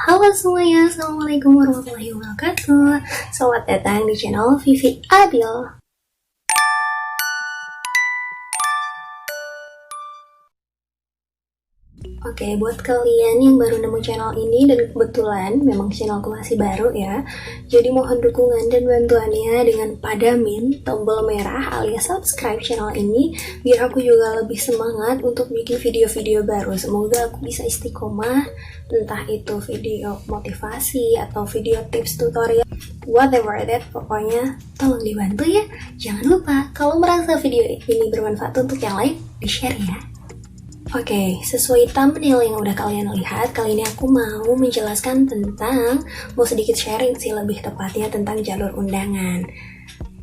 Halo semuanya, Assalamualaikum warahmatullahi wabarakatuh. Selamat datang di channel Vivi Adil. Oke, buat kalian yang baru nemu channel ini dan kebetulan memang channelku masih baru ya, jadi mohon dukungan dan bantuannya dengan padamin tombol merah alias subscribe channel ini biar aku juga lebih semangat untuk bikin video-video baru. Semoga aku bisa istiqomah, entah itu video motivasi atau video tips tutorial, whatever that, pokoknya tolong dibantu ya. Jangan lupa kalau merasa video ini bermanfaat untuk yang lain, di-share ya. Oke, sesuai thumbnail yang udah kalian lihat, kali ini aku mau menjelaskan tentang, mau sedikit sharing sih lebih tepatnya tentang jalur undangan.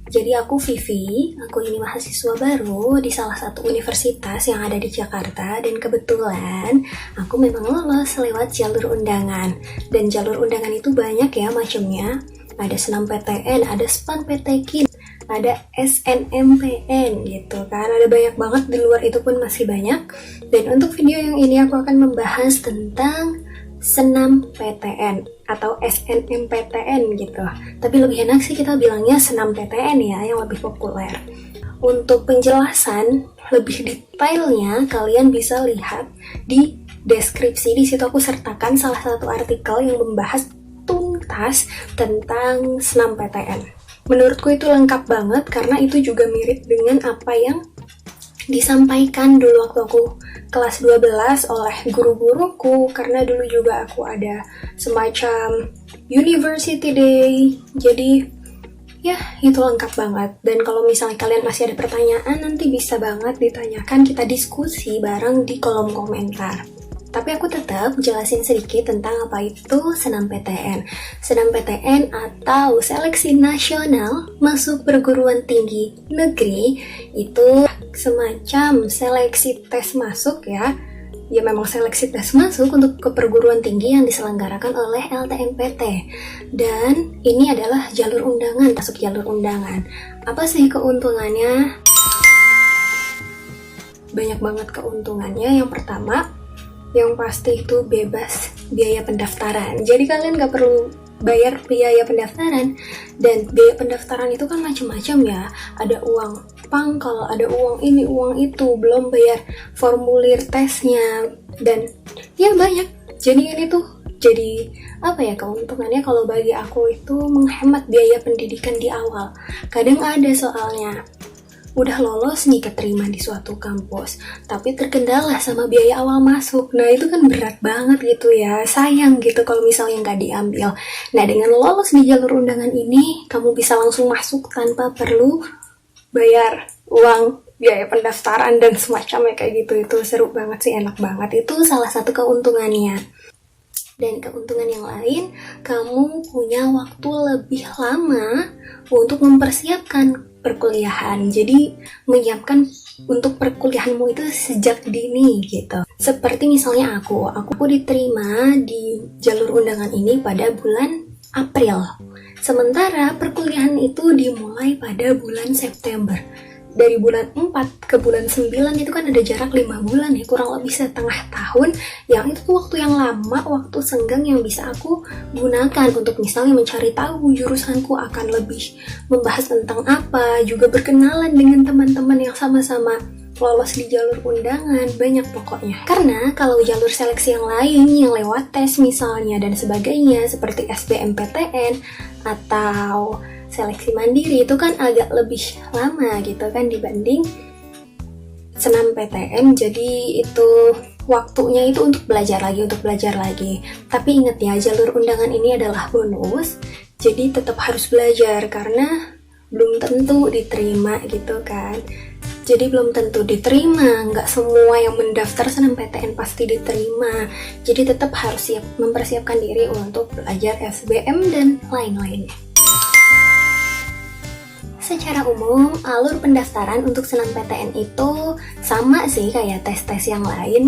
Jadi aku Vivi, aku ini mahasiswa baru di salah satu universitas yang ada di Jakarta dan kebetulan aku memang lolos lewat jalur undangan. Dan jalur undangan itu banyak ya macamnya, ada SNMPTN, ada SPAN-PTKIN, ada SNMPN gitu kan, ada banyak banget, di luar itu pun masih banyak. Dan untuk video yang ini aku akan membahas tentang SNMPTN atau SNMPTN gitu, tapi lebih enak sih kita bilangnya SNMPTN ya, yang lebih populer. Untuk penjelasan lebih detailnya kalian bisa lihat di deskripsi, di situ aku sertakan salah satu artikel yang membahas tuntas tentang SNMPTN. Menurutku itu lengkap banget karena itu juga mirip dengan apa yang disampaikan dulu waktu aku kelas 12 oleh guru-guruku, karena dulu juga aku ada semacam University Day. Jadi ya itu lengkap banget. Dan kalau misalnya kalian masih ada pertanyaan, nanti bisa banget ditanyakan, kita diskusi bareng di kolom komentar. Tapi aku tetap jelasin sedikit tentang apa itu SNMPTN. SNMPTN atau Seleksi Nasional Masuk Perguruan Tinggi Negeri itu semacam seleksi tes masuk ya. Ya memang seleksi tes masuk untuk ke perguruan tinggi yang diselenggarakan oleh LTMPT. Dan ini adalah jalur undangan, masuk jalur undangan. Apa sih keuntungannya? Banyak banget keuntungannya. Yang pertama, yang pasti itu bebas biaya pendaftaran. Jadi kalian gak perlu bayar biaya pendaftaran. Dan biaya pendaftaran itu kan macam-macam ya. Ada uang pangkal, ada uang ini, uang itu, belum bayar formulir tesnya, dan ya banyak. Jadi ini tuh jadi apa ya keuntungannya, kalau bagi aku itu menghemat biaya pendidikan di awal. Kadang ada soalnya udah lolos nih keterima di suatu kampus, tapi terkendala sama biaya awal masuk. Nah itu kan berat banget gitu ya, sayang gitu kalau misalnya nggak diambil. Nah dengan lolos di jalur undangan ini, kamu bisa langsung masuk tanpa perlu bayar uang biaya pendaftaran dan semacamnya kayak gitu. Itu seru banget sih, enak banget. Itu salah satu keuntungannya. Dan keuntungan yang lain, kamu punya waktu lebih lama untuk mempersiapkan perkuliahan. Jadi menyiapkan untuk perkuliahanmu itu sejak dini gitu. Seperti misalnya aku diterima di jalur undangan ini pada bulan April. Sementara perkuliahan itu dimulai pada bulan September. Dari bulan 4 ke bulan 9 itu kan ada jarak 5 bulan ya, kurang lebih setengah tahun. Yang itu tuh waktu yang lama, waktu senggang yang bisa aku gunakan untuk misalnya mencari tahu jurusanku akan lebih membahas tentang apa, juga berkenalan dengan teman-teman yang sama-sama lolos di jalur undangan, banyak pokoknya. Karena kalau jalur seleksi yang lain yang lewat tes misalnya dan sebagainya seperti SBMPTN atau seleksi mandiri itu kan agak lebih lama gitu kan dibanding SNMPTN. Jadi itu waktunya itu untuk belajar lagi. Tapi ingat ya, jalur undangan ini adalah bonus, jadi tetap harus belajar karena belum tentu diterima gitu kan. Jadi belum tentu diterima, nggak semua yang mendaftar SNMPTN pasti diterima. Jadi tetap harus siap mempersiapkan diri untuk belajar SBM dan lain-lainnya. Secara umum, alur pendaftaran untuk SNMPTN itu sama sih kayak tes-tes yang lain,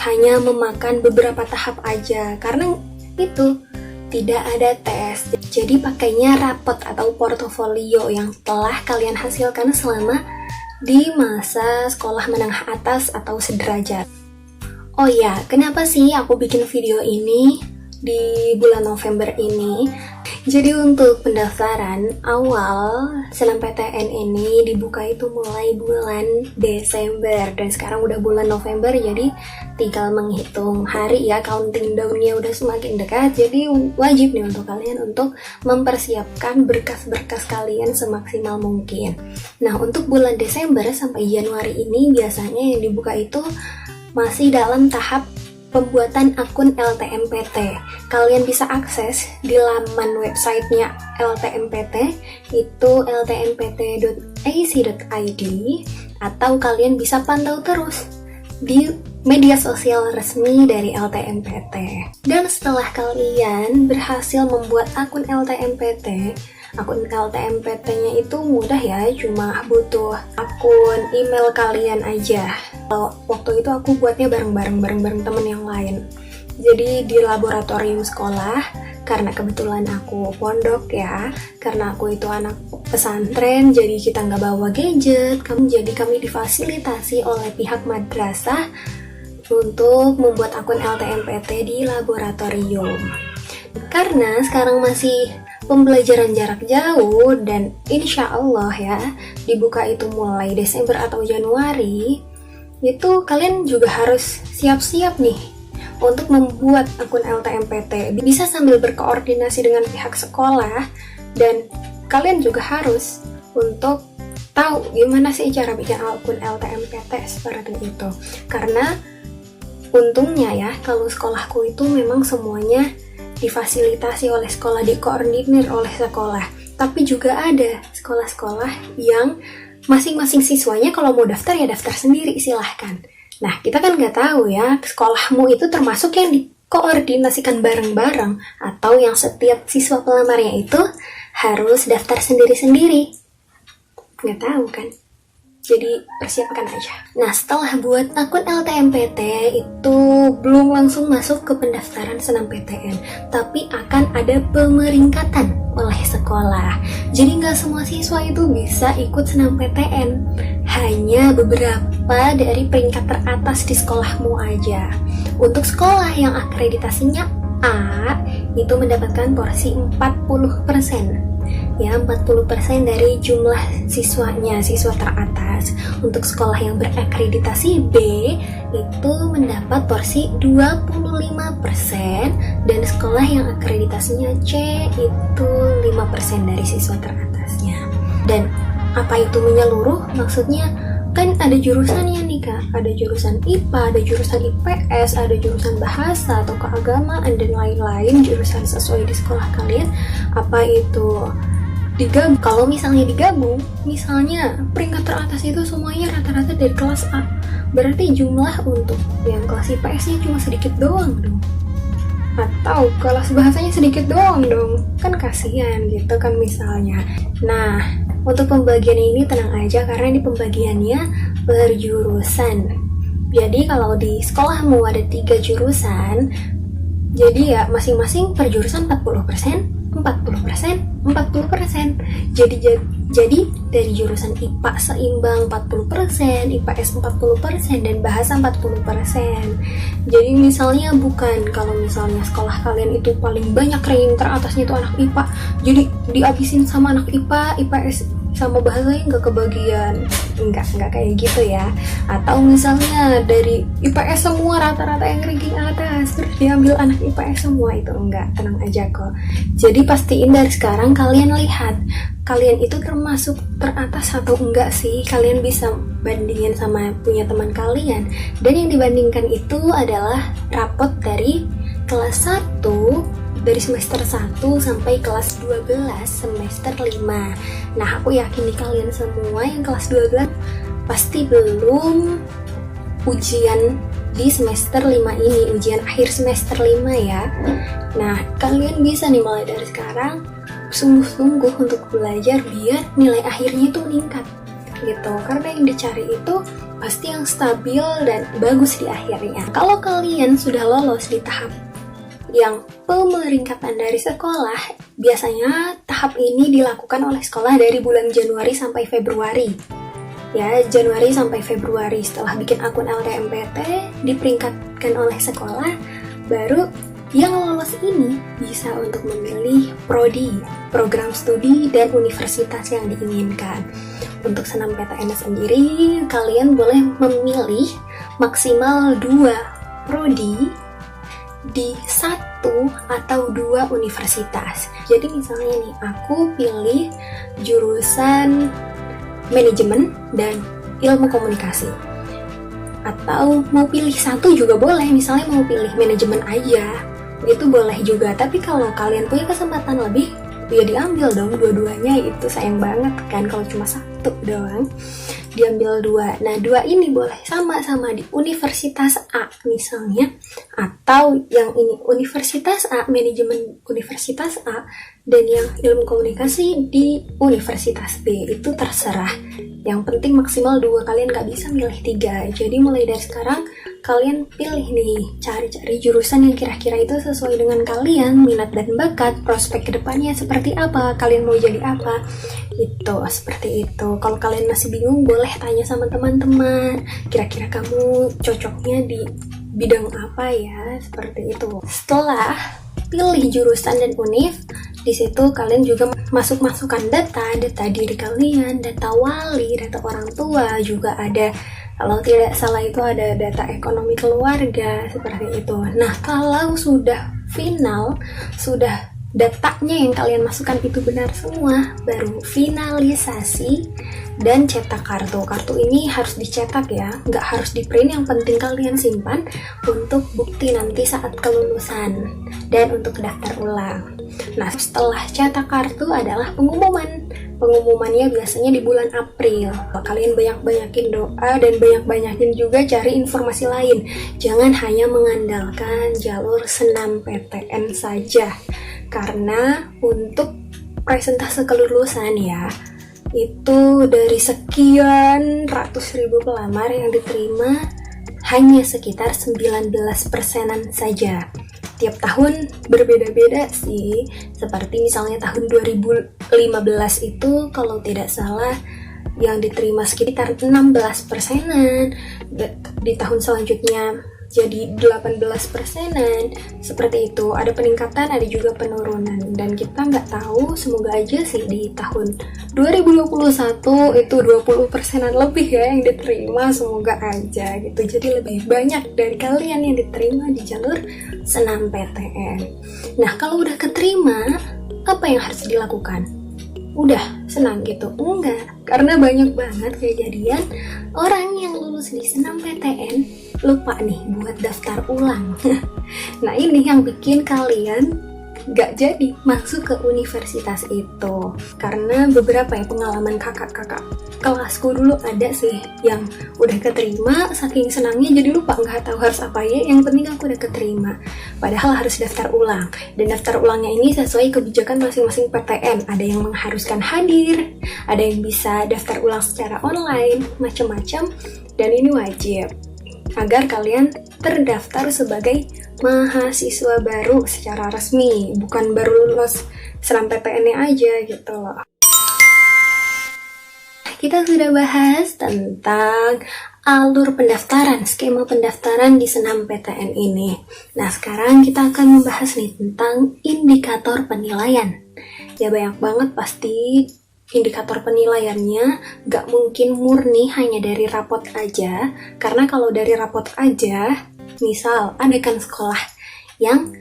hanya memakan beberapa tahap aja, karena itu tidak ada tes. Jadi pakainya rapot atau portofolio yang telah kalian hasilkan selama di masa sekolah menengah atas atau sederajat. Oh ya, kenapa sih aku bikin video ini? di bulan November ini. Jadi untuk pendaftaran awal SNMPTN ini dibuka itu mulai bulan Desember, dan sekarang udah bulan November, jadi tinggal menghitung hari ya, counting down-nya udah semakin dekat. Jadi wajib nih untuk kalian untuk mempersiapkan berkas-berkas kalian semaksimal mungkin. Nah, untuk bulan Desember sampai Januari ini biasanya yang dibuka itu masih dalam tahap pembuatan akun LTMPT. Kalian bisa akses di laman websitenya LTMPT, itu ltmpt.ac.id, atau kalian bisa pantau terus di media sosial resmi dari LTMPT. Dan setelah kalian berhasil membuat akun LTMPT, akun LTMPT-nya itu mudah ya, cuma butuh akun email kalian aja. Waktu itu aku buatnya bareng temen yang lain. Jadi di laboratorium sekolah, karena kebetulan aku pondok ya, karena aku itu anak pesantren, jadi kita nggak bawa gadget. Jadi kami difasilitasi oleh pihak madrasah untuk membuat akun LTMPT di laboratorium. Karena sekarang masih pembelajaran jarak jauh, dan insya Allah ya dibuka itu mulai Desember atau Januari, itu kalian juga harus siap-siap nih untuk membuat akun LTMPT. Bisa sambil berkoordinasi dengan pihak sekolah, dan kalian juga harus untuk tahu gimana sih cara bikin akun LTMPT seperti itu. Karena untungnya ya, kalau sekolahku itu memang semuanya difasilitasi oleh sekolah, dikoordinir oleh sekolah. Tapi juga ada sekolah-sekolah yang masing-masing siswanya kalau mau daftar ya daftar sendiri, silahkan. Nah, kita kan nggak tahu ya, sekolahmu itu termasuk yang dikoordinasikan bareng-bareng, atau yang setiap siswa pelamarnya itu harus daftar sendiri-sendiri. Nggak tahu kan? Jadi persiapkan aja. Nah, setelah buat akun LTMPT itu belum langsung masuk ke pendaftaran SNMPTN, tapi akan ada pemeringkatan oleh sekolah. Jadi nggak semua siswa itu bisa ikut SNMPTN, hanya beberapa dari peringkat teratas di sekolahmu aja. Untuk sekolah yang akreditasinya A, itu mendapatkan porsi 40%. Ya, 40% dari jumlah siswanya, siswa teratas. Untuk sekolah yang berakreditasi B, itu mendapat porsi 25%, dan sekolah yang akreditasinya C itu 5% dari siswa teratasnya. Dan apa itu menyeluruh? Maksudnya kan ada jurusannya nih Kak, ada jurusan IPA, ada jurusan IPS, ada jurusan bahasa atau keagamaan, dan lain-lain jurusan sesuai di sekolah kalian. Apa itu digabung? Kalau misalnya digabung, misalnya peringkat teratas itu semuanya rata-rata dari kelas A, berarti jumlah untuk yang kelas IPS-nya cuma sedikit doang dong, atau kelas bahasanya sedikit doang dong, kan kasihan gitu kan misalnya. Nah, untuk pembagian ini tenang aja, karena di pembagiannya per jurusan. Jadi kalau di sekolahmu ada 3 jurusan, jadi ya masing-masing per jurusan 40%, 40%. Jadi dari jurusan IPA seimbang 40%, IPS 40%, dan bahasa 40%. Jadi misalnya bukan kalau misalnya sekolah kalian itu paling banyak ranking teratasnya itu anak IPA, jadi dihabisin sama anak IPA, IPS sama bahasanya nggak kebagian. Enggak kayak gitu ya. Atau misalnya dari IPS semua rata-rata yang ranking atas, terus diambil anak IPS semua, itu enggak, tenang aja kok. Jadi pastiin dari sekarang kalian lihat kalian itu termasuk teratas atau enggak sih. Kalian bisa bandingin sama punya teman kalian, dan yang dibandingkan itu adalah rapot dari kelas 1 dari semester 1 sampai kelas 12 semester 5. Nah, aku yakin nih kalian semua yang kelas 12 pasti belum ujian di semester 5 ini, ujian akhir semester 5 ya. Nah, kalian bisa nih mulai dari sekarang sungguh-sungguh untuk belajar biar nilai akhirnya itu meningkat gitu. Karena yang dicari itu pasti yang stabil dan bagus di akhirnya. Kalau kalian sudah lolos di tahap yang pemeringkatan dari sekolah, biasanya tahap ini dilakukan oleh sekolah dari bulan Januari sampai Februari. Ya, Januari sampai Februari setelah bikin akun LTMPT, diperingkatkan oleh sekolah, baru Yang lolos ini bisa untuk memilih prodi, program studi, dan universitas yang diinginkan. Untuk SNMPTN sendiri, kalian boleh memilih maksimal 2 prodi di 1 atau 2 universitas. Jadi misalnya nih, aku pilih jurusan manajemen dan ilmu komunikasi. Atau mau pilih 1 juga boleh, misalnya mau pilih manajemen aja, itu boleh juga. Tapi kalau kalian punya kesempatan lebih, ya diambil dong dua-duanya. Itu sayang banget kan kalau cuma 1 doang, diambil 2. Nah 2 ini boleh sama-sama di Universitas A misalnya, atau yang ini Universitas A, manajemen Universitas A, dan yang ilmu komunikasi di Universitas B. Itu terserah, yang penting maksimal 2, kalian gak bisa milih 3. Jadi mulai dari sekarang kalian pilih nih, cari-cari jurusan yang kira-kira itu sesuai dengan kalian, minat dan bakat, prospek kedepannya seperti apa, kalian mau jadi apa, itu seperti itu. Kalau kalian masih bingung, boleh tanya sama teman-teman, kira-kira kamu cocoknya di bidang apa ya, seperti itu. Setelah pilih jurusan dan univ, di situ kalian juga masukkan data diri kalian, data wali, data orang tua, juga ada, kalau tidak salah itu ada data ekonomi keluarga, seperti itu. Nah, kalau sudah final, sudah datanya yang kalian masukkan itu benar semua, baru finalisasi dan cetak kartu. Kartu ini harus dicetak ya, nggak harus di print, yang penting kalian simpan untuk bukti nanti saat kelulusan dan untuk daftar ulang. Nah, setelah cetak kartu adalah pengumuman. Pengumumannya biasanya di bulan April. Kalian banyak-banyakin doa dan banyak-banyakin juga cari informasi lain. Jangan hanya mengandalkan jalur SNMPTN saja. Karena untuk presentase kelulusan ya, itu dari sekian ratus ribu pelamar yang diterima, hanya sekitar 19%-an saja. Tiap tahun berbeda-beda sih, seperti misalnya tahun 2015 itu kalau tidak salah yang diterima sekitar 16%-an, di tahun selanjutnya jadi 18%-an, seperti itu. Ada peningkatan, ada juga penurunan, dan kita nggak tahu, semoga aja sih di tahun 2021 itu 20%-an lebih ya yang diterima, semoga aja gitu. Jadi lebih banyak dari kalian yang diterima di jalur SNMPTN. Nah, kalau udah keterima, apa yang harus dilakukan? Udah senang gitu? Enggak, karena banyak banget kejadian orang yang lulus di SNMPTN lupa nih buat daftar ulang. Nah, ini yang bikin kalian gak jadi masuk ke universitas itu. Karena beberapa ya pengalaman kakak-kakak kelasku dulu ada sih yang udah keterima, saking senangnya jadi lupa, gak tahu harus apa ya, yang penting aku udah keterima. Padahal harus daftar ulang, dan daftar ulangnya ini sesuai kebijakan masing-masing PTN. Ada yang mengharuskan hadir, ada yang bisa daftar ulang secara online, macam-macam, dan ini wajib agar kalian terdaftar sebagai mahasiswa baru secara resmi, bukan baru lulus SNMPTN-nya aja gitu loh. Kita sudah bahas tentang alur pendaftaran, skema pendaftaran di SNMPTN ini. Nah, sekarang kita akan membahas nih tentang indikator penilaian. Ya, banyak banget pasti indikator penilaiannya, gak mungkin murni hanya dari rapot aja, karena kalau dari rapot aja, misal ada kan sekolah yang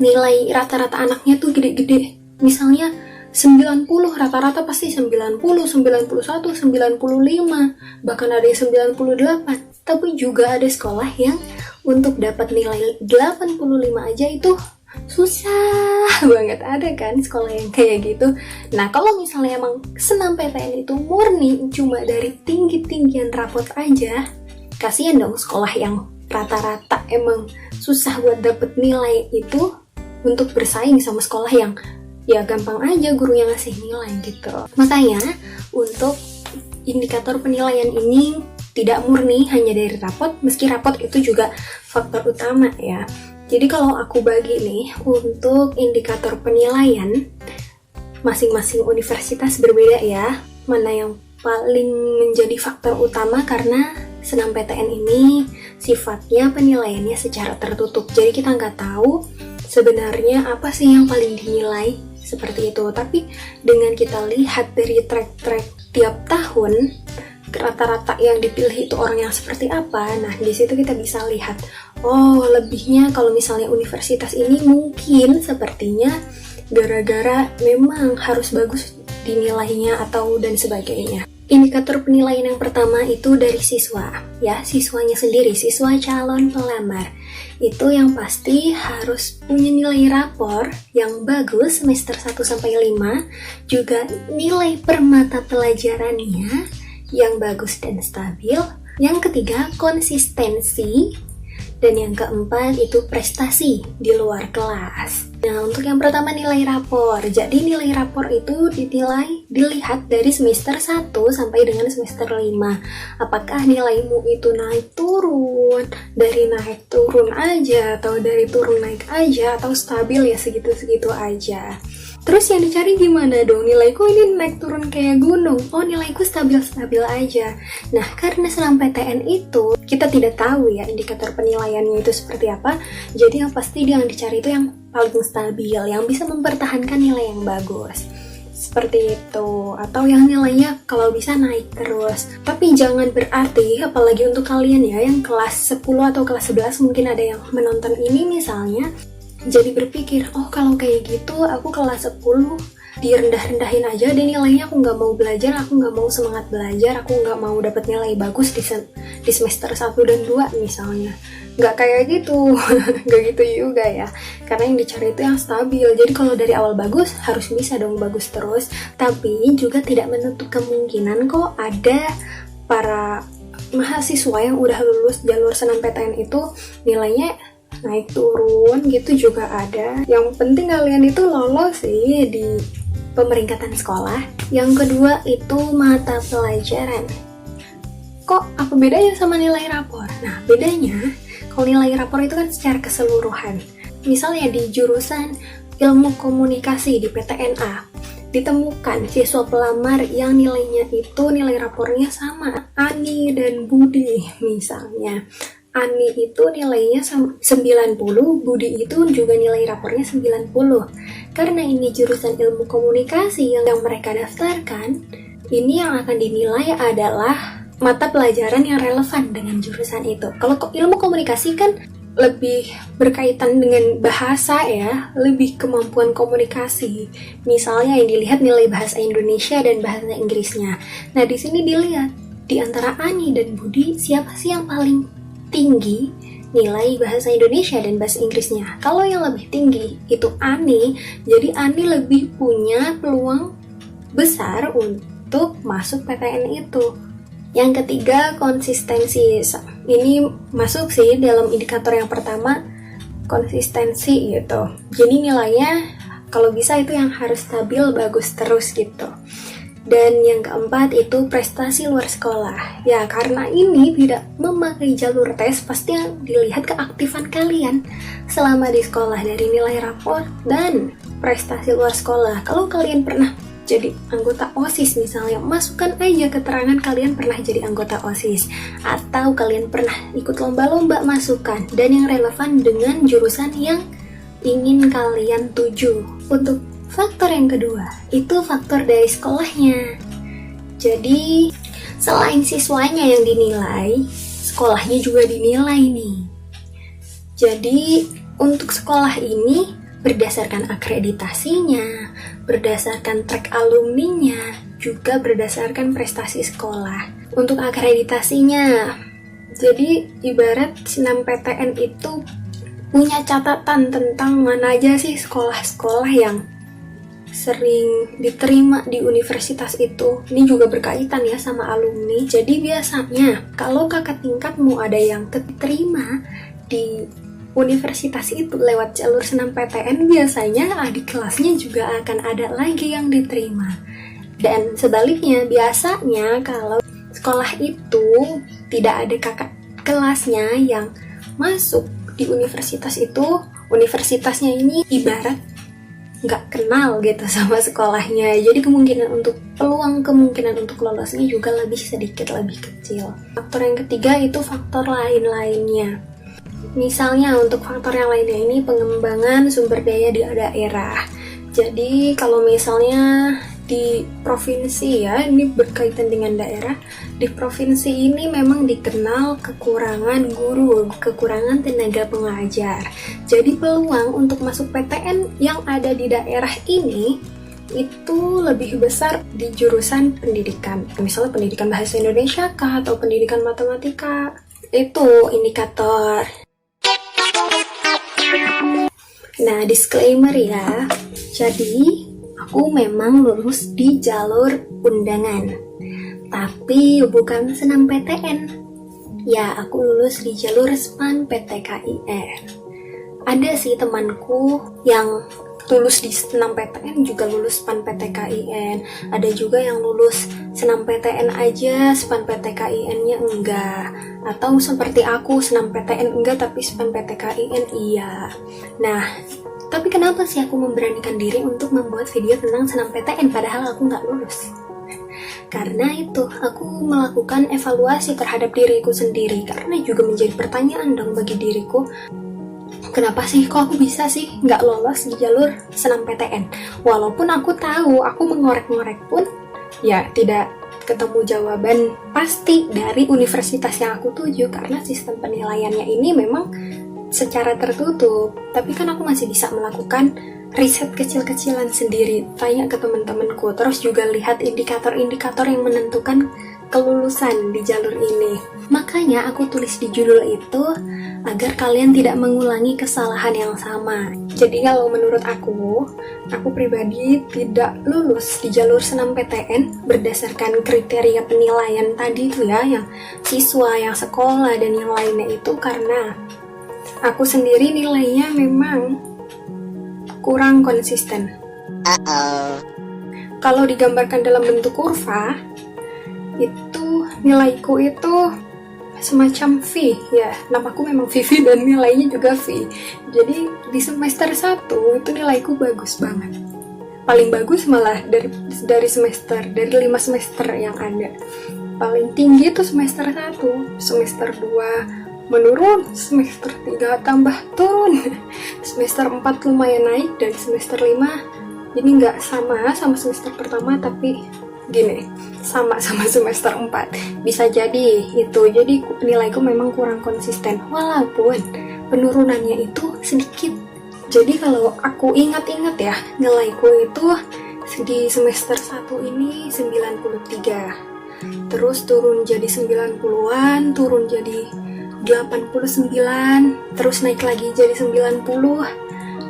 nilai rata-rata anaknya tuh gede-gede, misalnya 90, rata-rata pasti 90, 91, 95, bahkan ada yang 98. Tapi juga ada sekolah yang untuk dapat nilai 85 aja itu susah banget, ada kan sekolah yang kayak gitu. Nah, kalau misalnya emang SNMPTN itu murni cuma dari tinggi-tinggian rapot aja, kasihan dong sekolah yang rata-rata emang susah buat dapet nilai itu untuk bersaing sama sekolah yang ya gampang aja gurunya ngasih nilai gitu. Makanya untuk indikator penilaian ini tidak murni hanya dari rapot, meski rapot itu juga faktor utama ya. Jadi kalau aku bagi nih untuk indikator penilaian, masing-masing universitas berbeda ya, mana yang paling menjadi faktor utama, karena SNMPTN ini sifatnya penilaiannya secara tertutup. Jadi kita nggak tahu sebenarnya apa sih yang paling dinilai seperti itu. Tapi dengan kita lihat dari track-track tiap tahun, rata-rata yang dipilih itu orang yang seperti apa. Nah, di situ kita bisa lihat, oh lebihnya kalau misalnya universitas ini mungkin sepertinya gara-gara memang harus bagus dinilainya atau dan sebagainya. Indikator penilaian yang pertama itu dari siswa, ya, siswanya sendiri, siswa calon pelamar. Itu yang pasti harus punya nilai rapor yang bagus semester 1 sampai 5, juga nilai per mata pelajarannya yang bagus dan stabil. Yang ketiga, konsistensi. Dan yang keempat itu prestasi di luar kelas. Nah, untuk yang pertama nilai rapor. Jadi nilai rapor itu dilihat dari semester 1 sampai dengan semester 5. Apakah nilaimu itu naik turun, dari naik turun aja, atau dari turun naik aja, atau stabil ya segitu-segitu aja. Terus yang dicari gimana dong? Nilaiku ini naik turun kayak gunung. Oh, nilaiku stabil-stabil aja. Nah, karena selama PTN itu kita tidak tahu ya indikator penilaiannya itu seperti apa. Jadi yang pasti yang dicari itu yang paling stabil, yang bisa mempertahankan nilai yang bagus. Seperti itu. Atau yang nilainya kalau bisa naik terus. Tapi jangan berarti, apalagi untuk kalian ya yang kelas 10 atau kelas 11 mungkin ada yang menonton ini misalnya, jadi berpikir, oh kalau kayak gitu aku kelas 10 direndah-rendahin aja dan nilainya aku nggak mau belajar, aku nggak mau semangat belajar, aku nggak mau dapat nilai bagus di semester 1 dan 2 misalnya. Nggak kayak gitu, nggak gitu juga ya. Karena yang dicari itu yang stabil. Jadi kalau dari awal bagus, harus bisa dong bagus terus. Tapi juga tidak menutup kemungkinan kok ada para mahasiswa yang udah lulus jalur SNMPTN itu nilainya naik turun gitu juga ada. Yang penting kalian itu lolos sih di pemeringkatan sekolah. Yang kedua itu mata pelajaran. Kok apa bedanya sama nilai rapor? Nah, bedanya kalau nilai rapor itu kan secara keseluruhan. Misalnya di jurusan ilmu komunikasi di PTNA ditemukan siswa pelamar yang nilainya itu nilai rapornya sama Ani dan Budi misalnya. Ani itu nilainya 90, Budi itu juga nilai rapornya 90. Karena ini jurusan ilmu komunikasi yang mereka daftarkan, ini yang akan dinilai adalah mata pelajaran yang relevan dengan jurusan itu. Kalau ilmu komunikasi kan lebih berkaitan dengan bahasa ya, lebih kemampuan komunikasi. Misalnya yang dilihat nilai bahasa Indonesia dan bahasa Inggrisnya. Nah, di sini dilihat di antara Ani dan Budi siapa sih yang paling tinggi nilai bahasa Indonesia dan bahasa Inggrisnya. Kalau yang lebih tinggi itu Ani, jadi Ani lebih punya peluang besar untuk masuk PTN itu. Yang ketiga, konsistensi. Ini masuk sih dalam indikator yang pertama, konsistensi gitu. Jadi nilainya kalau bisa itu yang harus stabil, bagus terus gitu. Dan yang keempat itu prestasi luar sekolah. Ya, karena ini tidak memakai jalur tes, pasti yang dilihat keaktifan kalian selama di sekolah dari nilai rapor dan prestasi luar sekolah. Kalau kalian pernah jadi anggota OSIS misalnya, masukkan aja keterangan kalian pernah jadi anggota OSIS. Atau kalian pernah ikut lomba-lomba, masukkan. Dan yang relevan dengan jurusan yang ingin kalian tuju. Untuk faktor yang kedua, itu faktor dari sekolahnya. Jadi, selain siswanya yang dinilai, sekolahnya juga dinilai nih. Jadi, untuk sekolah ini berdasarkan akreditasinya, berdasarkan track alumninya, juga berdasarkan prestasi sekolah. Untuk akreditasinya, jadi ibarat SNMPTN itu punya catatan tentang mana aja sih sekolah-sekolah yang sering diterima di universitas itu. Ini juga berkaitan ya sama alumni. Jadi biasanya kalau kakak tingkatmu ada yang terima di universitas itu lewat jalur SNMPTN, biasanya adik kelasnya juga akan ada lagi yang diterima. Dan sebaliknya, biasanya kalau sekolah itu tidak ada kakak kelasnya yang masuk di universitas itu, universitasnya ini ibarat nggak kenal gitu sama sekolahnya. Jadi peluang kemungkinan untuk lolosnya juga lebih sedikit, lebih kecil. Faktor yang ketiga itu faktor lain-lainnya. Misalnya untuk faktor yang lainnya ini pengembangan sumber daya di daerah. Jadi kalau misalnya di provinsi ya, ini berkaitan dengan daerah, di provinsi ini memang dikenal kekurangan guru, kekurangan tenaga pengajar. Jadi peluang untuk masuk PTN yang ada di daerah ini itu lebih besar di jurusan pendidikan. Misalnya pendidikan bahasa Indonesia kah, atau pendidikan matematika. Itu indikator. Nah, disclaimer ya. Jadi aku memang lulus di jalur undangan, tapi bukan senam PTN. Ya, aku lulus di jalur SPAN PTKIN. Ada sih temanku yang lulus di senam PTN juga lulus SPAN PTKIN. Ada juga yang lulus senam PTN aja, SPAN PTKIN-nya enggak. Atau seperti aku, senam PTN enggak tapi SPAN PTKIN iya. Nah, tapi kenapa sih aku memberanikan diri untuk membuat video tentang senam PTN padahal aku nggak lulus? Karena itu, aku melakukan evaluasi terhadap diriku sendiri. Karena juga menjadi pertanyaan dong bagi diriku, kenapa sih kok aku bisa sih nggak lolos di jalur senam PTN? Walaupun aku tahu, aku mengorek-ngorek pun ya tidak ketemu jawaban pasti dari universitas yang aku tuju. Karena sistem penilaiannya ini memang secara tertutup, tapi kan aku masih bisa melakukan riset kecil-kecilan sendiri, tanya ke teman-temanku, terus juga lihat indikator-indikator yang menentukan kelulusan di jalur ini. Makanya aku tulis di judul itu agar kalian tidak mengulangi kesalahan yang sama. Jadi kalau menurut aku pribadi tidak lulus di jalur senam PTN berdasarkan kriteria penilaian tadi itu ya, yang siswa, yang sekolah, dan yang lainnya itu karena aku sendiri nilainya memang kurang konsisten. Kalau digambarkan dalam bentuk kurva, itu nilaiku itu semacam V ya. Namaku memang Vivi dan nilainya juga V. Jadi di semester 1 itu nilaiku bagus banget. Paling bagus malah dari 5 semester yang ada. Paling tinggi itu semester 1, semester 2 menurun, semester 3 tambah turun, semester 4 lumayan naik, dan semester 5 jadi nggak sama semester pertama tapi gini, sama semester 4. Bisa jadi itu, jadi nilaiku memang kurang konsisten walaupun penurunannya itu sedikit. Jadi kalau aku ingat-ingat ya, nilaiku itu di semester 1 ini 93, terus turun jadi 90-an, turun jadi 89, terus naik lagi jadi 90,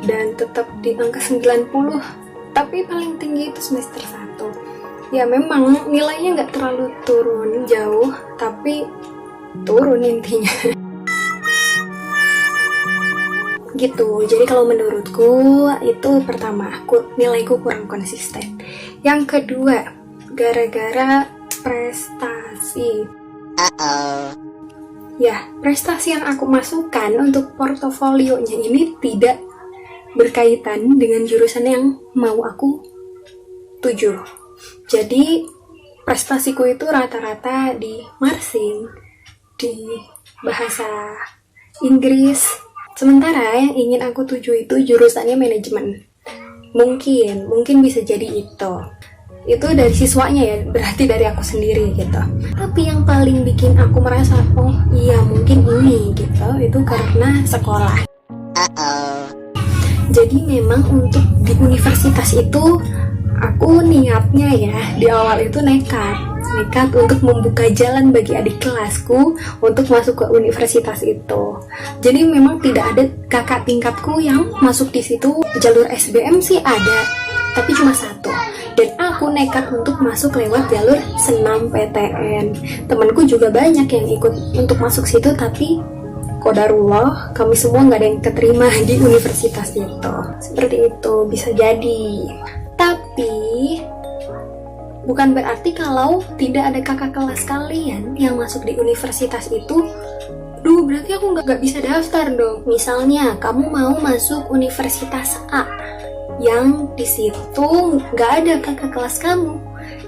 dan tetap di angka 90, tapi paling tinggi itu semester 1. Ya memang nilainya nggak terlalu turun jauh, tapi turun intinya. Gitu, jadi kalau menurutku itu pertama, nilaiku kurang konsisten. Yang kedua, gara-gara prestasi. Ya, prestasi yang aku masukkan untuk portofolionya ini tidak berkaitan dengan jurusan yang mau aku tuju. Jadi, prestasiku itu rata-rata di marching, di bahasa Inggris. Sementara yang ingin aku tuju itu jurusannya manajemen. Mungkin bisa jadi itu. Itu dari siswanya ya, berarti dari aku sendiri gitu. Tapi yang paling bikin aku merasa oh iya mungkin ini gitu, itu karena sekolah. Jadi memang untuk di universitas itu aku niatnya ya di awal itu nekat untuk membuka jalan bagi adik kelasku untuk masuk ke universitas itu. Jadi memang tidak ada kakak tingkatku yang masuk di situ. Jalur SBM sih ada, tapi cuma satu. Dan aku nekat untuk masuk lewat jalur senam PTN. Temanku juga banyak yang ikut untuk masuk situ, tapi qadarullah kami semua nggak ada yang keterima di universitas itu. Seperti itu, bisa jadi. Tapi bukan berarti kalau tidak ada kakak kelas kalian yang masuk di universitas itu, berarti aku nggak bisa daftar dong. Misalnya kamu mau masuk universitas A, yang di situ nggak ada kakak kelas kamu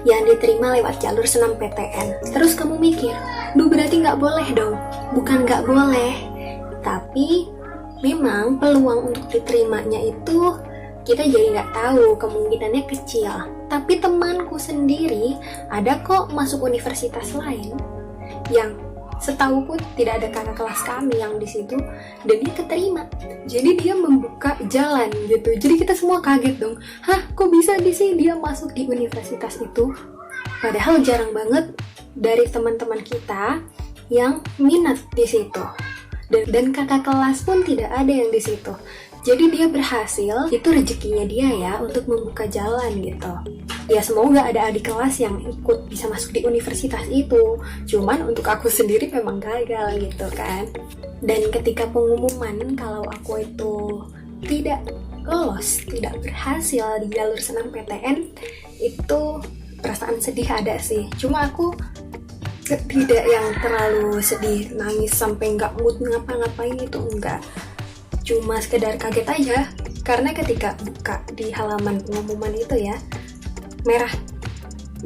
yang diterima lewat jalur SNMPTN. Terus kamu mikir, duh berarti nggak boleh dong. Bukan nggak boleh, tapi memang peluang untuk diterimanya itu kita jadi nggak tahu, kemungkinannya kecil. Tapi temanku sendiri ada kok masuk universitas lain yang setahuku tidak ada kakak kelas kami yang di situ, dan dia keterima. Jadi dia membuka jalan gitu. Jadi kita semua kaget dong. Hah, kok bisa sih dia masuk di universitas itu? Padahal jarang banget dari teman-teman kita yang minat di situ. Dan kakak kelas pun tidak ada yang di situ. Jadi dia berhasil, itu rezekinya dia ya untuk membuka jalan gitu. Ya semoga ada adik kelas yang ikut bisa masuk di universitas itu. Cuman untuk aku sendiri memang gagal gitu kan. Dan ketika pengumuman kalau aku itu tidak lolos, tidak berhasil di jalur SNMPTN, itu perasaan sedih ada sih. Cuma aku tidak yang terlalu sedih, nangis sampai nggak mood ngapa-ngapain, itu enggak. Cuma sekedar kaget aja, karena ketika buka di halaman pengumuman itu ya, merah.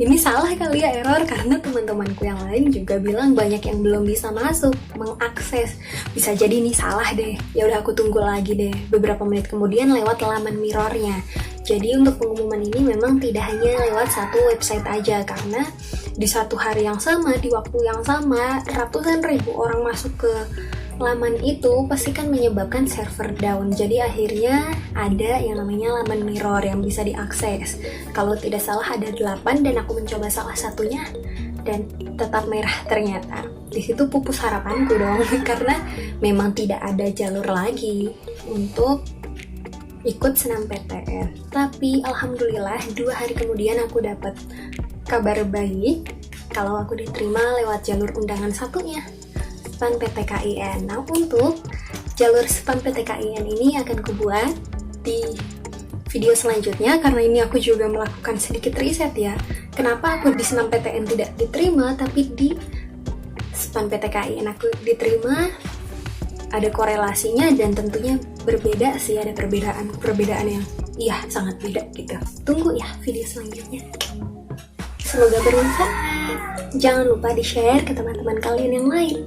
Ini salah kali ya, error, karena teman-temanku yang lain juga bilang banyak yang belum bisa masuk, mengakses. Bisa jadi ini salah deh. Ya udah aku tunggu lagi deh. Beberapa menit kemudian lewat laman mirrornya. Jadi untuk pengumuman ini memang tidak hanya lewat satu website aja, karena di satu hari yang sama, di waktu yang sama, ratusan ribu orang masuk ke laman itu pasti kan menyebabkan server down. Jadi akhirnya ada yang namanya laman mirror yang bisa diakses. Kalau tidak salah ada 8 dan aku mencoba salah satunya dan tetap merah ternyata. Di situ pupus harapanku dong karena memang tidak ada jalur lagi untuk ikut SNMPTN. Tapi alhamdulillah 2 hari kemudian aku dapat kabar baik kalau aku diterima lewat jalur undangan satunya, SPAN PTKIN. Nah, untuk jalur SPAN PTKIN ini akan kubuat di video selanjutnya, karena ini aku juga melakukan sedikit riset ya. Kenapa aku di SNMPTN tidak diterima, tapi di SPAN PTKIN aku diterima? Ada korelasinya dan tentunya berbeda sih, ada perbedaan yang sangat beda gitu. Tunggu ya video selanjutnya. Semoga bermanfaat. Jangan lupa di-share ke teman-teman kalian yang lain.